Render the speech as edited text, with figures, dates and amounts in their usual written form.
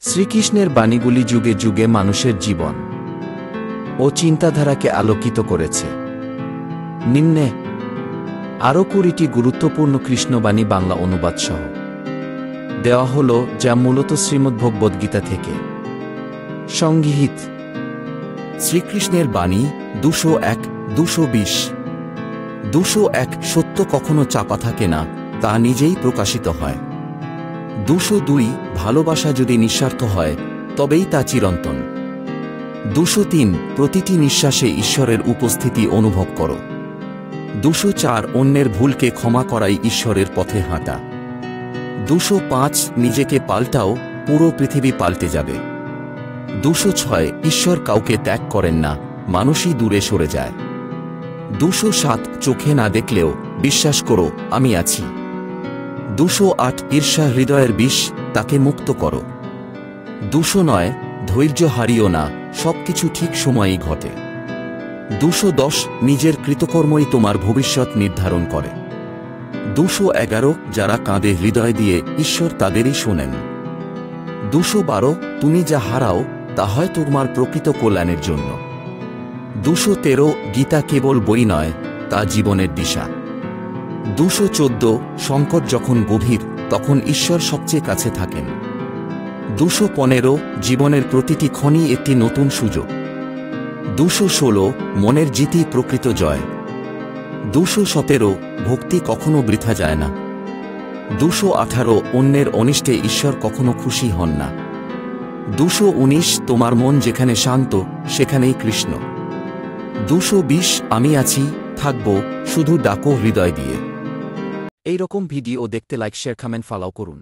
শ্রীকৃষ্ণের বাণীগুলি যুগে যুগে মানুষের জীবন ও চিন্তাধারাকে আলোকিত করেছে। নিম্নে আরও 20টি গুরুত্বপূর্ণ কৃষ্ণবাণী বাংলা অনুবাদ সহ দেওয়া হল, যা মূলত শ্রীমদ্ভগবদ্গীতা থেকে সংগৃহীত। শ্রীকৃষ্ণের বাণী 201, 220। 201 সত্য কখনো চাপা থাকে না, তা নিজেই প্রকাশিত হয়। 202 ভালোবাসা যদি নিঃস্বার্থ হয় তবেই তা চিরন্তন। 203 প্রতিটি নিঃশ্বাসে ঈশ্বরের উপস্থিতি অনুভব করো। 204 অন্যের ভুলকে ক্ষমা করাই ঈশ্বরের পথে হাঁটা। 205 নিজেকে পাল্টাও, পুরো পৃথিবী পাল্টে যাবে। 206 ঈশ্বর কাউকে ত্যাগ করেন না, মানুষই দূরে সরে যায়। 207 চোখে না দেখলেও বিশ্বাস করো আমি আছি। 208 ঈর্ষা হৃদয়ের বিষ, তাকে মুক্ত করো। 209 ধৈর্য হারিও না, সবকিছু ঠিক সময়েই ঘটে। 210 নিজের কৃতকর্মই তোমার ভবিষ্যৎ নির্ধারণ করে। 211 যারা কাঁদে হৃদয় দিয়ে, ঈশ্বর তাদেরই শোনেন। 212 তুমি যা হারাও তা হয় তোমার প্রকৃত কল্যাণের জন্য। 213 গীতা কেবল বই নয়, তা জীবনের দিশা। 214 সংকট যখন গভীর, তখন ঈশ্বর সবচেয়ে কাছে থাকেন। 215 জীবনের প্রতিটি ক্ষণই একটি নতুন সুযোগ। 216 মনের জিতই প্রকৃত জয়। 217 ভক্তি কখনো বৃথা যায় না। 218 অন্যের অনিষ্টে ঈশ্বর কখনো খুশি হন না। 219 তোমার মন যেখানে শান্ত, সেখানেই কৃষ্ণ। 220 আমি আছি, থাকব, শুধু ডাকো হৃদয় দিয়ে। এই রকম ভিডিও দেখতে লাইক, শেয়ার, কমেন্ট, ফলো করুন।